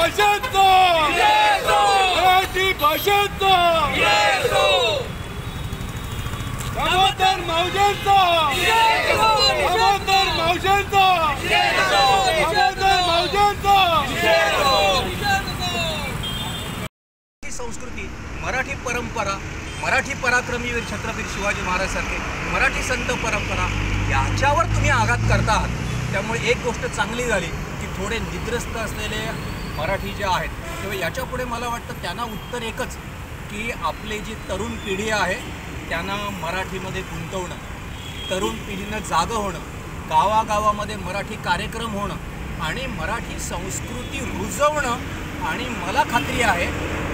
भाषेचा मराठी भाषेचा दामोदर मावजेंचा दामोदर मावजेंचा दामोदर मावजेंचा संस्कृती, मराठी परंपरा, मराठी पराक्रमी वीर छत्रपती शिवाजी महाराज सारखे मराठी संत परंपरा याच्यावर तुम्ही आघात करता आहात। त्यामुळे एक गोष्ट चांगली झाली की थोडे निद्रस्त असलेले मराठी जे आहेत तेव्हा याच्या पुढे मला वाटतं त्यांना उत्तर एकच की आपली जी तरुण पिढी आहे त्यांना मराठीमध्ये गुंतवणं, तरुण पिढीनं जागं होणं, गावागावामध्ये मराठी कार्यक्रम होणं आणि मराठी संस्कृती रुजवणं। आणि मला खात्री आहे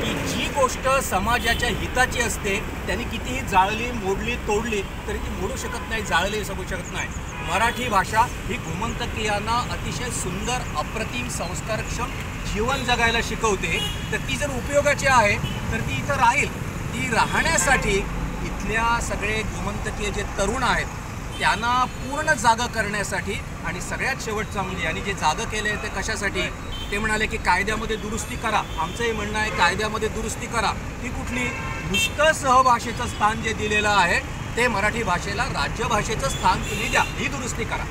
की जी गोष्ट समाजाच्या हिताची असते त्यांनी कितीही जाळली, मोडली, तोडली तरी ती मोडू शकत नाही, जाळली सकू शकत नाही। मराठी भाषा ही गोमंतकीयांना अतिशय सुंदर, अप्रतिम, संस्कारक्षम जीवन जगायला शिकवते। तर ती जर उपयोगाची आहे तर ती इथं राहील। ती राहण्यासाठी इथल्या सगळे गोमंतकीय जे तरुण आहेत त्यांना पूर्ण जागा करण्यासाठी आणि सगळ्यात शेवटचं म्हणजे यांनी जे जागा केले ते कशासाठी ते म्हणाले की कायद्यामध्ये दुरुस्ती करा। आमचंही म्हणणं आहे कायद्यामध्ये दुरुस्ती करा। ती कुठली? नुसतं सहभाषेचं स्थान जे दिलेलं आहे ते मराठी भाषेला राज्यभाषेचं स्थान तुम्ही द्या, ही दुरुस्ती करा।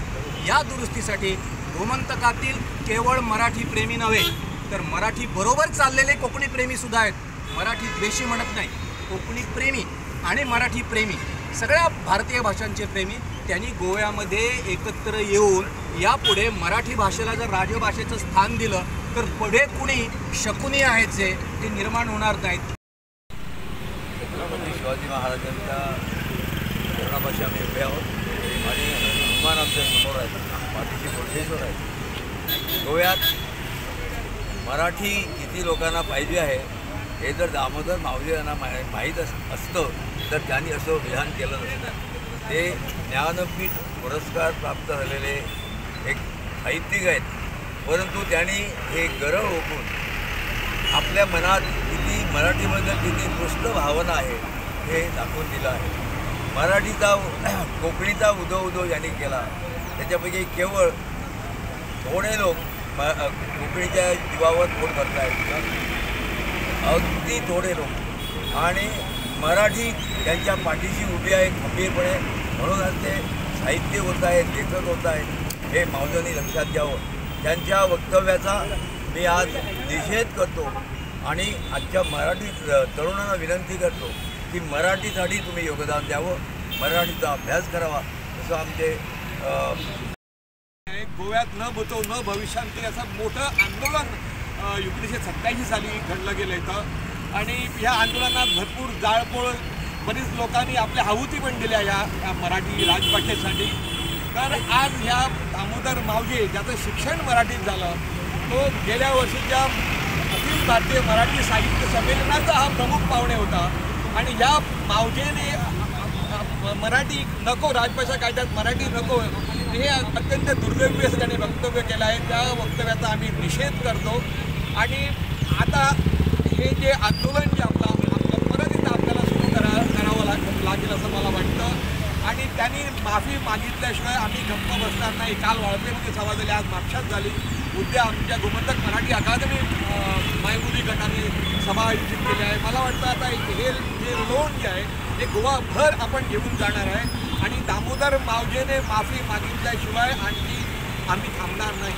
या दुरुस्तीसाठी गोमंतकातील केवळ मराठी प्रेमी नव्हे तर मराठी बरोबर चाललेले कोकणी प्रेमीसुद्धा आहेत। मराठी द्वेषी म्हणत नाही, कोकणी प्रेमी आणि मराठी प्रेमी, सगळ्या भारतीय भाषांचे प्रेमी त्यांनी गोव्यामध्ये एकत्र येऊन यापुढे मराठी भाषेला जर राजभाषेचं स्थान दिलं तर पुढे कुणी शकुनी आहेत जे ते निर्माण होणार नाहीत। छत्रपती शिवाजी महाराजांच्या पूर्णभाषा आम्ही उभे आहोत आणि हनुमान आमच्या समोर आहेत, पाठीशी बोलकेश्वर आहेत। गोव्यात मराठी किती लोकांना पाहिजे आहे हे जर दामोदर मावजे यांना माहीत असतं तर त्यांनी असं विधान केलं नसतं। ते ज्ञानपीठ पुरस्कार प्राप्त झालेले एक साहित्यिक आहेत, परंतु त्यांनी हे गरळ ओकून आपल्या मनात किती मराठीबद्दल किती पृष्ठ भावना आहे हे दाखवून दिलं आहे। मराठीचा कोकणीचा उदो उदो यांनी केला, त्याच्यापैकी केवळ थोडे लोक कोकणीच्या जीवावर पोट भरत आहेत, अगदी थोडे लोक, आणि मराठी त्यांच्या पाठीशी उभी आहे खंबीरपणे, म्हणूनच ते साहित्य होत आहेत, लेखक होत आहेत हे मावजांनी लक्षात घ्यावं। त्यांच्या वक्तव्याचा मी आज निषेध करतो आणि आजच्या मराठी तरुणांना विनंती करतो की मराठीसाठी तुम्ही योगदान द्यावं, मराठीचा अभ्यास करावा। असं आमचे गोव्यात न भूतो न भविष्यांती असं मोठं आंदोलन 1987 साली घडलं गेलं इथं आणि ह्या आंदोलनात भरपूर जाळपोळ बरीच लोकांनी आपल्या आहुती पण दिल्या या मराठी राजभाषेसाठी। तर आज ह्या दामोदर मावजे ज्याचं शिक्षण मराठीत झालं तो गेल्या वर्षीच्या अखिल भारतीय मराठी साहित्य संमेलनाचा हा प्रमुख पाहुणे होता आणि या मावजेने मराठी नको, राजभाषा कायद्यात मराठी नको हे अत्यंत दुर्दैवी असं त्यांनी वक्तव्य केलं आहे। त्या वक्तव्याचा आम्ही निषेध करतो आणि आता हे जे आंदोलन जे आपलं परत इथं आपल्याला सुरू करावं लागेल असं मला वाटतं आणि त्यांनी माफी मागितल्याशिवाय आम्ही गप्प बसणार नाही। काल वाळपेमध्ये सभा झाली, आज म्हापशात झाली, उद्या आमच्या गोमंतक मराठी अकादमी मायमुली गटाने सभा आयोजित केली आहे। मला वाटतं आता हे जे लोन जे आहे हे गोवाभर आपण घेऊन जाणार आहे आणि दामोदर मावजेने माफी मागितल्याशिवाय आणखी आम्ही थांबणार नाही।